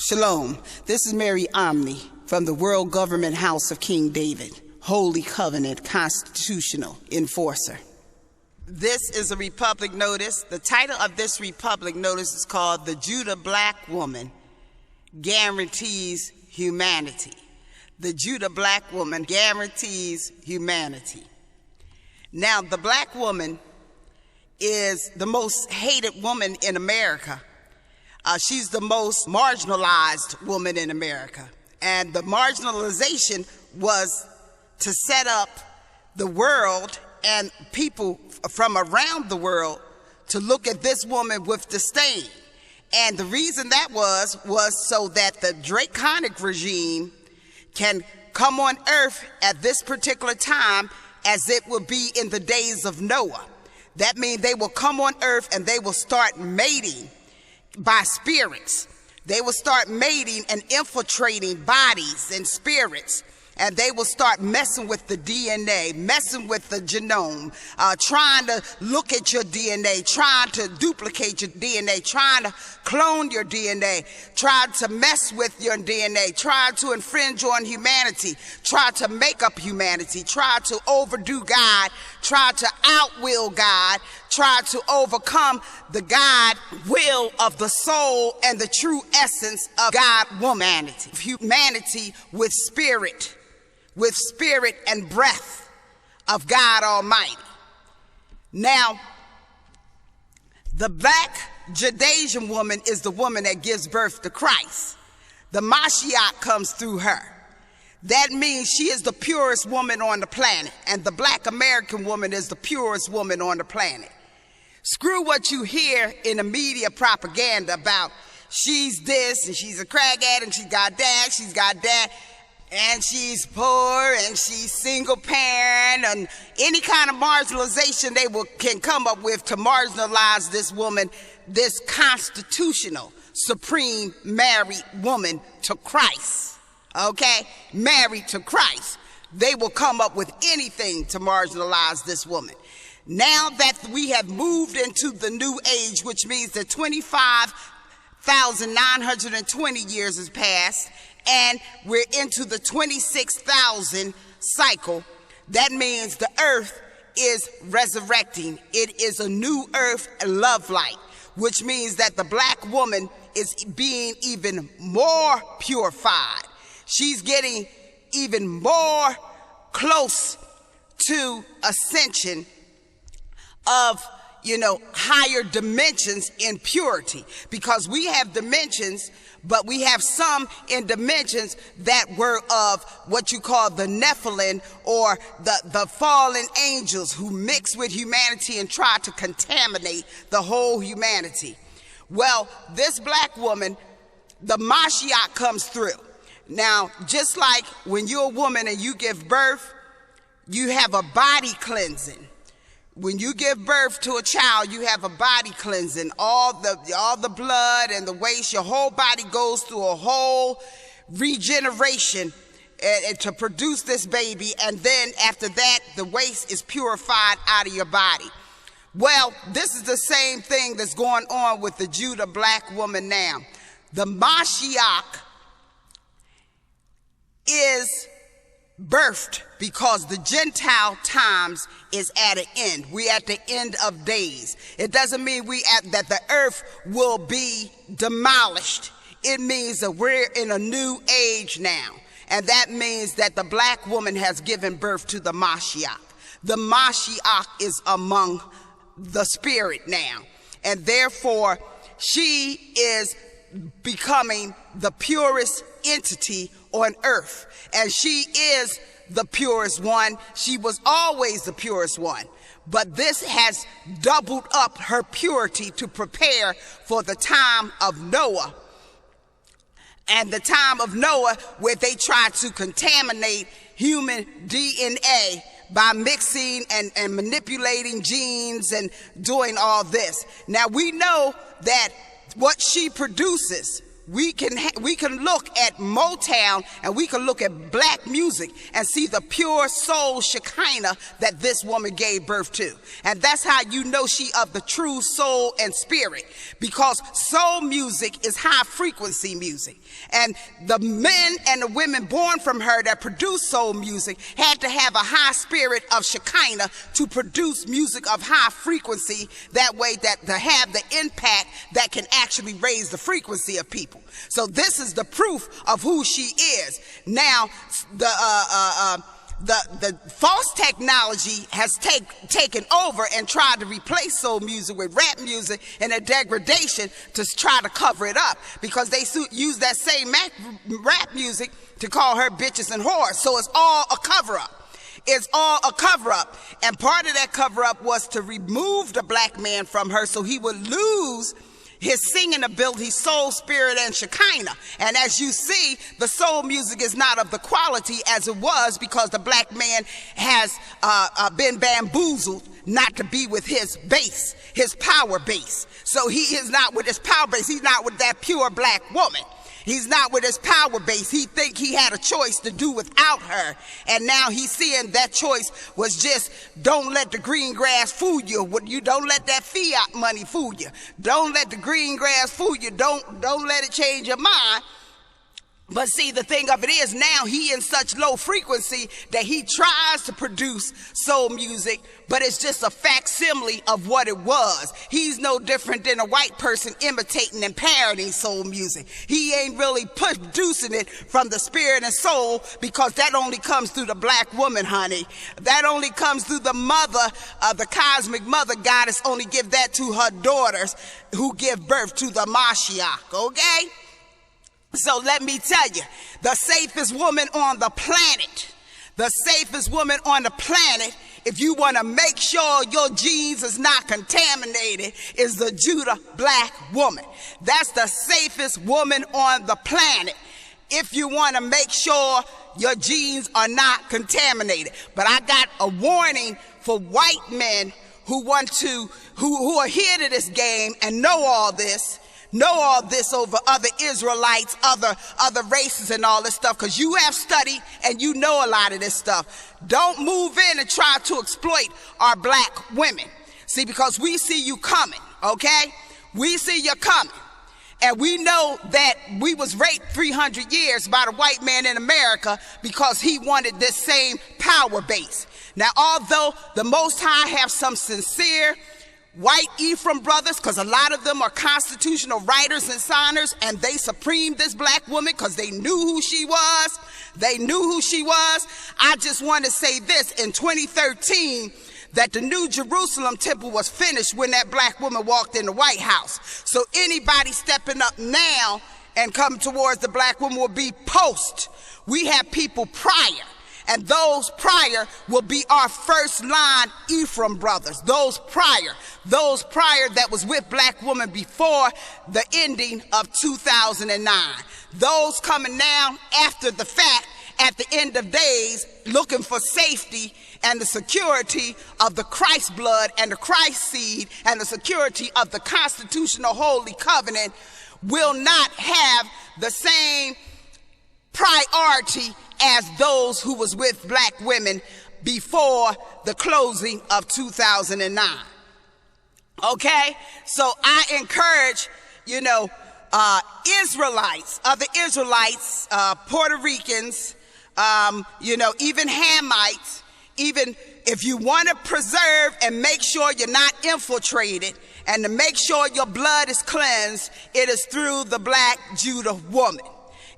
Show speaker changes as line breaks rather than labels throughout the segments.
Shalom, this is Mary Omni from the World Government House of King David, Holy Covenant Constitutional Enforcer. This is a Republic Notice. The title of this Republic Notice is called The Judah Black Woman Guarantees Humanity. The Judah Black Woman Guarantees Humanity. Now, the black woman is the most hated woman in America. She's the most marginalized woman in America. And the marginalization was to set up the world and people from around the world to look at this woman with disdain. And the reason that was so that the draconic regime can come on earth at this particular time as it will be in the days of Noah. That means they will come on earth and they will start mating by spirits. They will start mating and infiltrating bodies and spirits, and they will start messing with the DNA, messing with the genome, trying to look at your DNA, trying to duplicate your DNA, trying to clone your DNA, trying to mess with your DNA, trying to infringe on humanity, try to make up humanity, try to overdo God, try to outwill God, try to overcome the God will of the soul and the true essence of Godwomanity. Humanity with spirit and breath of God Almighty. Now, the black Judasian woman is the woman that gives birth to Christ. The Mashiach comes through her. That means she is the purest woman on the planet, and the black American woman is the purest woman on the planet. Screw what you hear in the media propaganda about she's this and she's a crack addict and she's got that, and she's poor and she's single parent, and any kind of marginalization they can come up with to marginalize this woman, this constitutional, supreme married woman to Christ. Okay? Married to Christ. They will come up with anything to marginalize this woman. Now that we have moved into the new age, which means that 25,920 years has passed, and we're into the 26,000 cycle, that means the earth is resurrecting. It is a new earth and love light, which means that the black woman is being even more purified. She's getting even more close to ascension of, higher dimensions in purity, because we have dimensions, but we have some in dimensions that were of what you call the Nephilim, or the fallen angels who mix with humanity and try to contaminate the whole humanity. Well, this black woman, the Mashiach comes through. Now, just like when you're a woman and you give birth, you have a body cleansing. When you give birth to a child, you have a body cleansing. All the blood and the waste, your whole body goes through a whole regeneration and to produce this baby, and then after that, the waste is purified out of your body. Well, this is the same thing that's going on with the Judah black woman now. The Mashiach is birthed because the Gentile times is at an end. We're at the end of days. It doesn't mean that the earth will be demolished. It means that we're in a new age now. And that means that the black woman has given birth to the Mashiach. The Mashiach is among the spirit now. And therefore, she is becoming the purest entity on earth. And she is the purest one. She was always the purest one. But this has doubled up her purity to prepare for the time of Noah. And the time of Noah, where they tried to contaminate human DNA by mixing and manipulating genes and doing all this. Now we know that what she produces, we can look at Motown and we can look at black music and see the pure soul Shekinah that this woman gave birth to. And that's how you know she of the true soul and spirit, because soul music is high frequency music. And the men and the women born from her that produced soul music had to have a high spirit of Shekinah to produce music of high frequency, that way that to have the impact that can actually raise the frequency of people. So this is the proof of who she is. Now, the false technology has taken over and tried to replace soul music with rap music and a degradation to try to cover it up, because they use that same rap music to call her bitches and whores. So it's all a cover-up. It's all a cover-up. And part of that cover-up was to remove the black man from her so he would lose his singing ability, soul, spirit, and Shekinah. And as you see, the soul music is not of the quality as it was, because the black man has been bamboozled not to be with his base, his power base. So he is not with his power base. He's not with that pure black woman. He's not with his power base. He think he had a choice to do without her. And now he's seeing that choice was just, don't let the green grass fool you. You don't let that fiat money fool you. Don't let the green grass fool you. Don't let it change your mind. But see, the thing of it is, now he in such low frequency that he tries to produce soul music, but it's just a facsimile of what it was. He's no different than a white person imitating and parodying soul music. He ain't really producing it from the spirit and soul, because that only comes through the black woman, honey. That only comes through the mother, the cosmic mother goddess. Only give that to her daughters who give birth to the Mashiach, okay? So let me tell you, the safest woman on the planet, if you want to make sure your genes is not contaminated, is the Judah black woman. That's the safest woman on the planet, if you want to make sure your genes are not contaminated. But I got a warning for white men who want to, who are here to this game and know all this over other Israelites, other races and all this stuff, because you have studied and you know a lot of this stuff. Don't move in and try to exploit our black women. See, because we see you coming, okay? We see you coming. And we know that we was raped 300 years by the white man in America because he wanted this same power base. Now, although the Most High have some sincere white Ephraim brothers, because a lot of them are constitutional writers and signers, and they supremed this black woman because they knew who she was. They knew who she was. I just want to say this, in 2013, that the New Jerusalem temple was finished when that black woman walked in the White House. So anybody stepping up now and coming towards the black woman will be post. We have people prior. And those prior will be our first line Ephraim brothers. Those prior that was with black women before the ending of 2009. Those coming now after the fact, at the end of days, looking for safety and the security of the Christ blood and the Christ seed and the security of the constitutional holy covenant, will not have the same priority as those who was with black women before the closing of 2009. Okay? So I encourage, Israelites, other Israelites, Puerto Ricans, even Hamites, even if you want to preserve and make sure you're not infiltrated and to make sure your blood is cleansed, it is through the black Judah woman.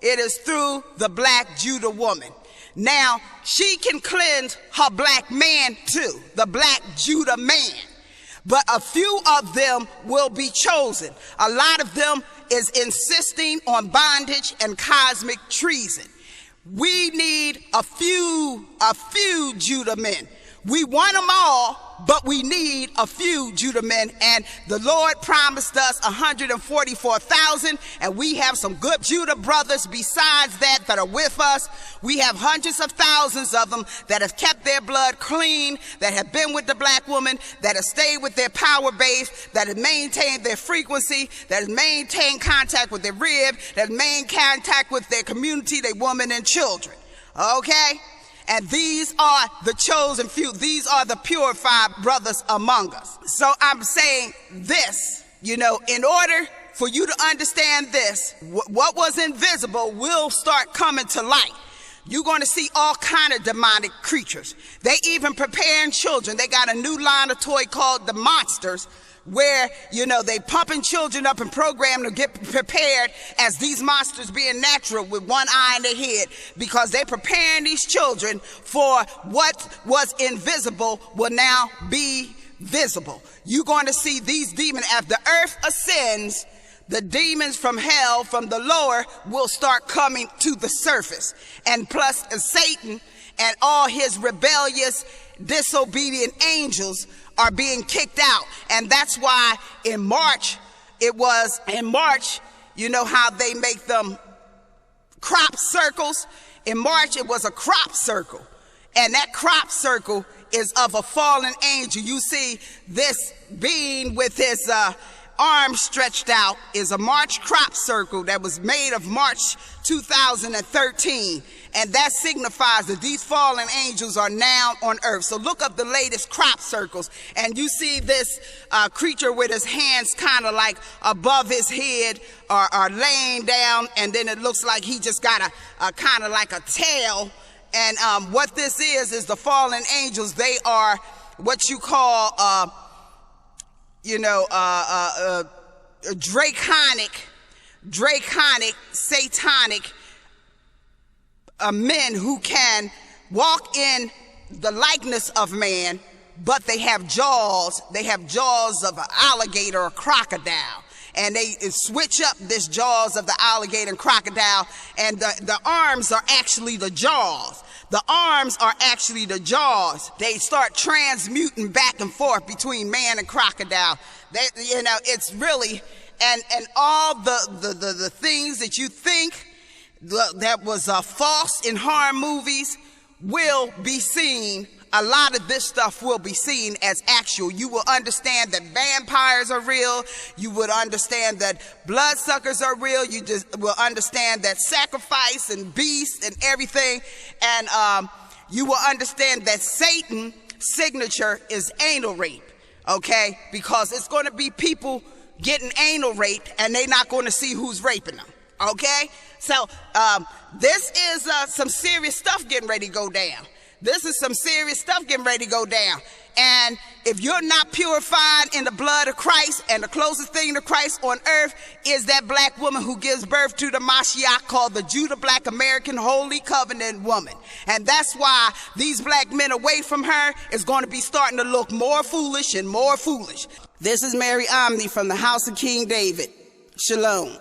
It is through the black Judah woman. Now, she can cleanse her black man too, the black Judah man. But a few of them will be chosen. A lot of them is insisting on bondage and cosmic treason. We need a few Judah men. We want them all, but we need a few Judah men, and the Lord promised us 144,000, and we have some good Judah brothers besides that are with us. We have hundreds of thousands of them that have kept their blood clean, that have been with the black woman, that have stayed with their power base, that have maintained their frequency, that have maintained contact with their rib, that have maintained contact with their community, their women and children. Okay? And these are the chosen few. These are the purified brothers among us. So I'm saying this, in order for you to understand this, what was invisible will start coming to light. You're going to see all kind of demonic creatures. They even preparing children. They got a new line of toy called the Monsters, where, they pumping children up and program to get prepared as these monsters being natural with one eye in their head, because they're preparing these children for what was invisible will now be visible. You're going to see these demons. As the earth ascends, the demons from hell, from the lower, will start coming to the surface. And plus Satan and all his rebellious, disobedient angels are being kicked out. And that's why in March, you know how they make them crop circles? In March, it was a crop circle. And that crop circle is of a fallen angel. You see this being with his arms stretched out is a March crop circle that was made of March 2013. And that signifies that these fallen angels are now on earth. So look up the latest crop circles, and you see this creature with his hands kind of like above his head or laying down, and then it looks like he just got a kind of like a tail. And what this is the fallen angels. They are what you call draconic, satanic men who can walk in the likeness of man, but they have jaws. They have jaws of an alligator or crocodile. And they switch up this jaws of the alligator and crocodile, and the arms are actually the jaws. The arms are actually the jaws. They start transmuting back and forth between man and crocodile. It's really, and all the things that you think that was false in horror movies will be seen. A lot of this stuff will be seen as actual. You will understand that vampires are real. You would understand that bloodsuckers are real. You just will understand that sacrifice and beasts and everything. And you will understand that Satan's signature is anal rape, okay? Because it's going to be people getting anal raped, and they're not going to see who's raping them, okay? So this is some serious stuff getting ready to go down. This is some serious stuff getting ready to go down. And if you're not purified in the blood of Christ, and the closest thing to Christ on earth is that black woman who gives birth to the Mashiach, called the Judah Black American Holy Covenant Woman. And that's why these black men away from her is going to be starting to look more foolish and more foolish. This is Mary Omni from the house of King David. Shalom.